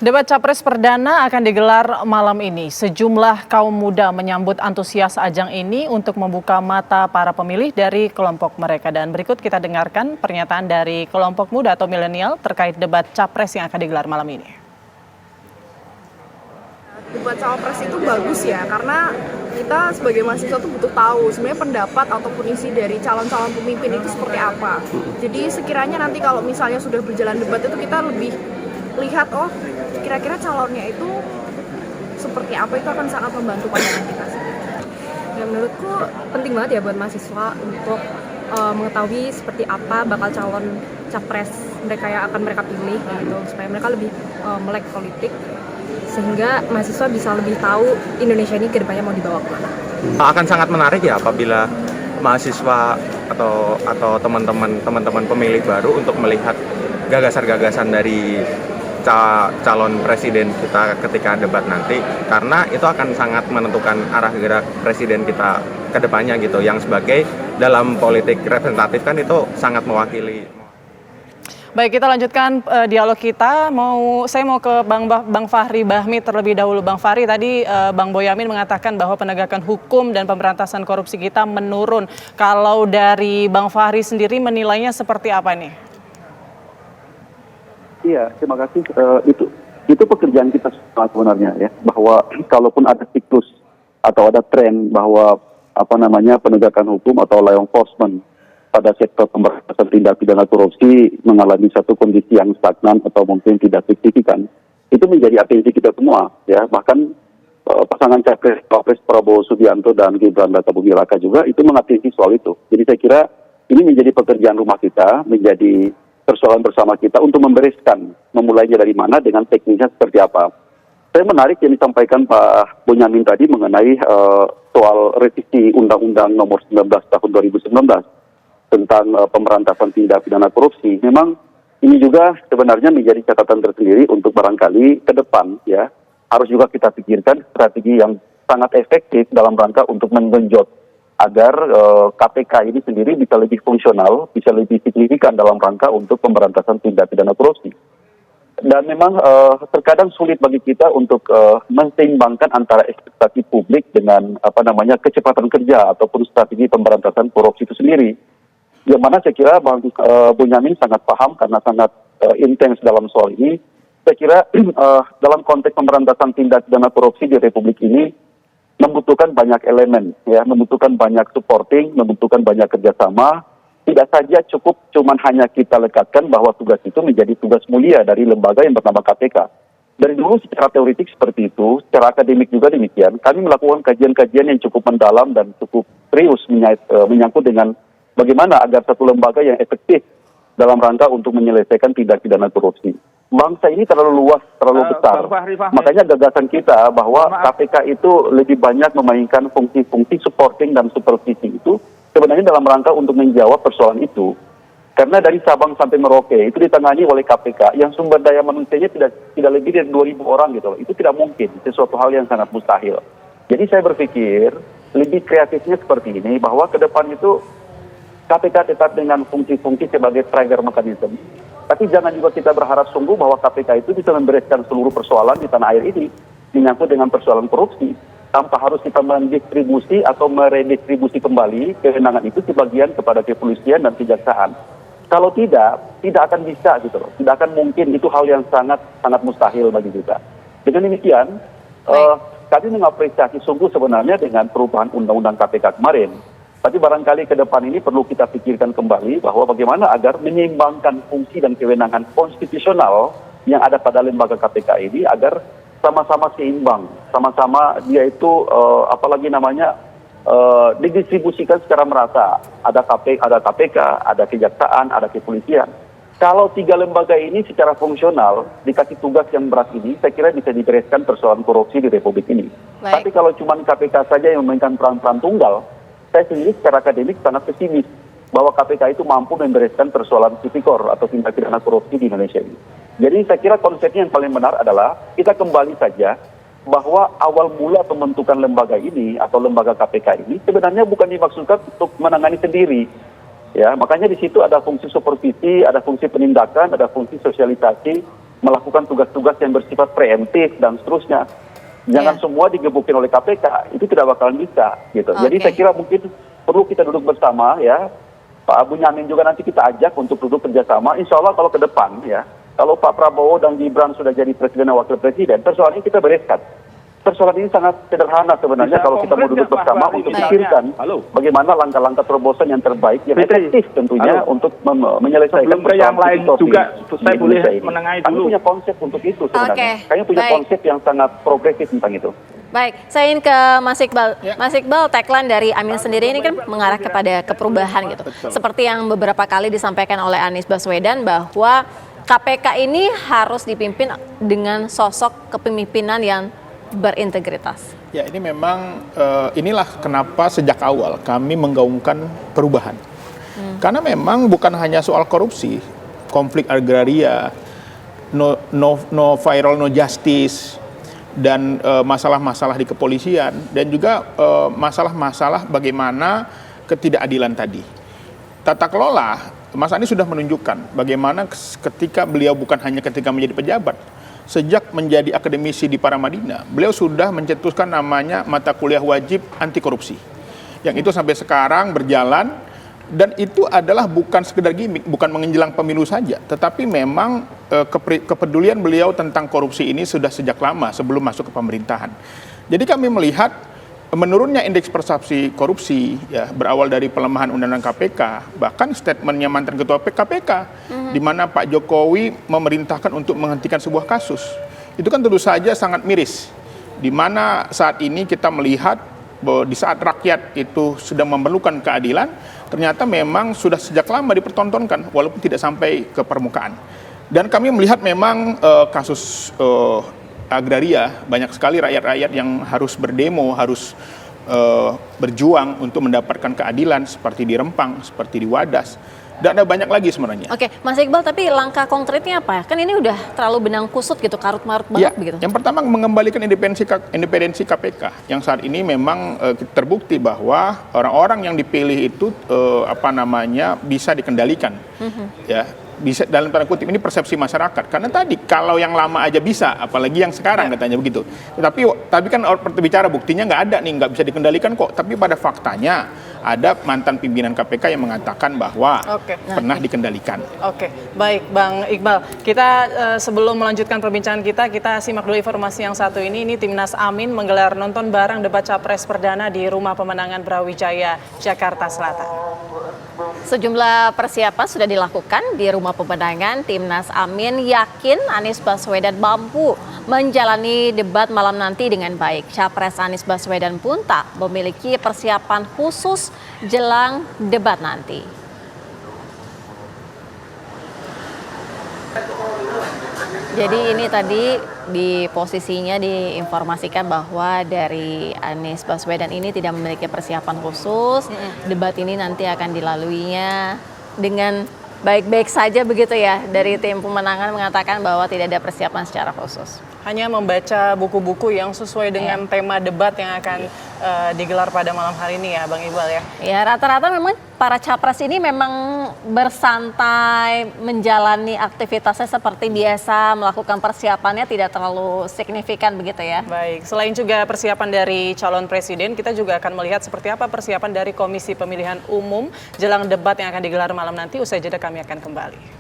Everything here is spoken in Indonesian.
Debat Capres perdana akan digelar malam ini. Sejumlah kaum muda menyambut antusias ajang ini untuk membuka mata para pemilih dari kelompok mereka. Dan berikut kita dengarkan pernyataan dari kelompok muda atau milenial terkait debat Capres yang akan digelar malam ini. Debat Cawapres itu bagus ya, karena kita sebagai mahasiswa tuh butuh tahu sebenarnya pendapat ataupun isi dari calon-calon pemimpin itu seperti apa. Jadi sekiranya nanti kalau misalnya sudah berjalan debat itu kita lebih lihat, oh kira-kira calonnya itu seperti apa, itu akan sangat membantu pandangan kita sih. Ya, menurutku penting banget ya buat mahasiswa untuk mengetahui seperti apa bakal calon capres mereka yang akan mereka pilih gitu, supaya mereka lebih melek politik, sehingga mahasiswa bisa lebih tahu Indonesia ini ke depannya mau dibawa kemana. Akan sangat menarik ya apabila mahasiswa atau teman-teman pemilih baru untuk melihat gagasan-gagasan dari calon presiden kita ketika debat nanti, karena itu akan sangat menentukan arah gerak presiden kita ke depannya gitu, yang sebagai dalam politik representatif kan itu sangat mewakili. Baik, kita lanjutkan dialog kita. Saya mau ke Bang Fahri Bahmi terlebih dahulu. Bang Fahri, tadi Bang Boyamin mengatakan bahwa penegakan hukum dan pemberantasan korupsi kita menurun. Kalau dari Bang Fahri sendiri menilainya seperti apa nih? Iya, terima kasih. Itu pekerjaan kita semua sebenarnya ya, bahwa kalaupun ada siklus atau ada tren bahwa penegakan hukum atau law enforcement pada sektor pemberantasan tindak pidana korupsi mengalami satu kondisi yang stagnan atau mungkin tidak signifikan, itu menjadi atensi kita semua ya. Bahkan pasangan Capres Prabowo Subianto dan Gibran Rakabuming Raka juga itu mengatensi soal itu. Jadi saya kira ini menjadi pekerjaan rumah kita, menjadi persoalan bersama kita untuk membereskan, memulainya dari mana, dengan teknisnya seperti apa. Saya menarik yang disampaikan Pak Bonyamin tadi mengenai soal revisi Undang-Undang Nomor 19 Tahun 2019 tentang pemberantasan tindak pidana korupsi. Memang ini juga sebenarnya menjadi catatan tersendiri untuk barangkali ke depan ya, harus juga kita pikirkan strategi yang sangat efektif dalam rangka untuk menggenjot agar KPK ini sendiri bisa lebih fungsional, bisa lebih signifikan dalam rangka untuk pemberantasan tindak pidana korupsi. Dan memang terkadang sulit bagi kita untuk menseimbangkan antara ekspektasi publik dengan kecepatan kerja ataupun strategi pemberantasan korupsi itu sendiri. Yang mana saya kira Bang Bonyamin sangat paham karena sangat intens dalam soal ini. Saya kira dalam konteks pemberantasan tindak pidana korupsi di Republik ini membutuhkan banyak elemen, ya, membutuhkan banyak supporting, membutuhkan banyak kerjasama. Tidak saja cukup cuman hanya kita lekatkan bahwa tugas itu menjadi tugas mulia dari lembaga yang bernama KPK. Dari dulu secara teoritik seperti itu, secara akademik juga demikian. Kami melakukan kajian-kajian yang cukup mendalam dan cukup serius menyangkut dengan bagaimana agar satu lembaga yang efektif dalam rangka untuk menyelesaikan tindak pidana korupsi. Bangsa ini terlalu luas, terlalu besar. Makanya gagasan kita bahwa KPK itu lebih banyak memainkan fungsi-fungsi supporting dan supervisi itu sebenarnya dalam rangka untuk menjawab persoalan itu. Karena dari Sabang sampai Merauke itu ditangani oleh KPK yang sumber daya manusianya tidak lebih dari 2.000 orang gitu loh. Itu tidak mungkin, sesuatu hal yang sangat mustahil. Jadi saya berpikir lebih kreatifnya seperti ini, bahwa ke depan itu KPK tetap dengan fungsi-fungsi sebagai trigger mechanism. Tapi jangan juga kita berharap sungguh bahwa KPK itu bisa membereskan seluruh persoalan di tanah air ini menyangkut dengan persoalan korupsi, tanpa harus kita mendistribusi atau meredistribusi kembali kewenangan itu sebagian kepada kepolisian dan kejaksaan. Kalau tidak akan bisa gitu loh. Tidak akan mungkin, itu hal yang sangat mustahil bagi kita. Dengan demikian, kami mengapresiasi sungguh sebenarnya dengan perubahan Undang-Undang KPK kemarin. Tapi barangkali ke depan ini perlu kita pikirkan kembali bahwa bagaimana agar menyeimbangkan fungsi dan kewenangan konstitusional yang ada pada lembaga KPK ini agar sama-sama seimbang, sama-sama dia itu didistribusikan secara merata. Ada KPK, ada kejaksaan, ada kepolisian. Kalau tiga lembaga ini secara fungsional dikasih tugas yang berat ini, saya kira bisa dibereskan persoalan korupsi di Republik ini. Baik. Tapi kalau cuma KPK saja yang memainkan peran-peran tunggal, saya sendiri secara akademik sangat pesimis bahwa KPK itu mampu membereskan persoalan tipikor atau tindak pidana korupsi di Indonesia ini. Jadi saya kira konsepnya yang paling benar adalah kita kembali saja bahwa awal mula pembentukan lembaga ini atau lembaga KPK ini sebenarnya bukan dimaksudkan untuk menangani sendiri. Ya, makanya di situ ada fungsi supervisi, ada fungsi penindakan, ada fungsi sosialisasi, melakukan tugas-tugas yang bersifat preemptif dan seterusnya. Jangan semua digebukin oleh KPK, itu tidak bakalan bisa gitu. Jadi saya kira mungkin perlu kita duduk bersama ya. Pak Bunyamin juga nanti kita ajak untuk duduk kerjasama. Insya Allah kalau ke depan ya, kalau Pak Prabowo dan Gibran sudah jadi presiden dan wakil presiden, persoalan ini kita bereskan. Persoalan ini sangat sederhana sebenarnya kalau kita mau duduk bersama untuk pikirkan bagaimana langkah-langkah terobosan yang terbaik, yang efektif tentunya untuk menyelesaikan sebelum ke yang lain juga, saya boleh menengahi dulu. Kami punya konsep untuk itu sebenarnya. Kami punya konsep yang sangat progresif tentang itu. Baik, saya ingin ke Mas Iqbal. Mas Iqbal, tagline dari Amin sendiri ini kan mengarah kepada keperubahan gitu. Seperti yang beberapa kali disampaikan oleh Anies Baswedan bahwa KPK ini harus dipimpin dengan sosok kepemimpinan yang berintegritas. Ya, ini memang inilah kenapa sejak awal kami menggaungkan perubahan. Karena memang bukan hanya soal korupsi, konflik agraria, no viral, no justice, dan masalah-masalah di kepolisian, dan juga masalah-masalah bagaimana ketidakadilan tadi. Tata kelola, Mas Anies sudah menunjukkan bagaimana ketika beliau bukan hanya ketika menjadi pejabat, sejak menjadi akademisi di Paramadina, beliau sudah mencetuskan namanya mata kuliah wajib anti korupsi. Yang itu sampai sekarang berjalan, dan itu adalah bukan sekedar gimmick, bukan menjelang pemilu saja, tetapi memang kepedulian beliau tentang korupsi ini sudah sejak lama sebelum masuk ke pemerintahan. Jadi kami melihat menurunnya indeks persepsi korupsi ya berawal dari pelemahan undang-undang KPK, bahkan statementnya mantan ketua KPK di mana Pak Jokowi memerintahkan untuk menghentikan sebuah kasus. Itu kan tentu saja sangat miris. Di mana saat ini kita melihat bahwa di saat rakyat itu sedang memerlukan keadilan, ternyata memang sudah sejak lama dipertontonkan walaupun tidak sampai ke permukaan. Dan kami melihat memang kasus agraria, banyak sekali rakyat-rakyat yang harus berdemo, harus berjuang untuk mendapatkan keadilan seperti di Rempang, seperti di Wadas, dan ada banyak lagi sebenarnya. Oke, Mas Iqbal, tapi langkah konkretnya apa? Kan ini udah terlalu benang kusut gitu, karut-marut banget begitu. Yang pertama mengembalikan independensi KPK, yang saat ini memang terbukti bahwa orang-orang yang dipilih itu bisa dikendalikan, ya. Bisa dalam tanda kutip ini persepsi masyarakat, karena tadi kalau yang lama aja bisa, apalagi yang sekarang katanya begitu. Tapi kan bicara buktinya nggak ada nih, nggak bisa dikendalikan kok. Tapi pada faktanya ada mantan pimpinan KPK yang mengatakan bahwa pernah dikendalikan. Oke, baik Bang Iqbal. Kita sebelum melanjutkan perbincangan kita simak dulu informasi yang satu ini. Ini Timnas Amin menggelar nonton bareng debat Capres Perdana di Rumah Pemenangan Brawijaya, Jakarta Selatan. Sejumlah persiapan sudah dilakukan di Rumah Pemenangan. Timnas Amin yakin Anies Baswedan mampu menjalani debat malam nanti dengan baik. Capres Anies Baswedan pun tak memiliki persiapan khusus jelang debat nanti. Jadi ini tadi di posisinya diinformasikan bahwa dari Anies Baswedan ini tidak memiliki persiapan khusus. Debat ini nanti akan dilaluinya dengan baik-baik saja begitu ya. Dari tim pemenangan mengatakan bahwa tidak ada persiapan secara khusus. Hanya membaca buku-buku yang sesuai dengan tema debat yang akan digelar pada malam hari ini ya Bang Iqbal ya. Ya, rata-rata memang para capres ini memang bersantai menjalani aktivitasnya seperti biasa, melakukan persiapannya tidak terlalu signifikan begitu ya. Baik, selain juga persiapan dari calon presiden, kita juga akan melihat seperti apa persiapan dari Komisi Pemilihan Umum jelang debat yang akan digelar malam nanti. Usai jeda kami akan kembali.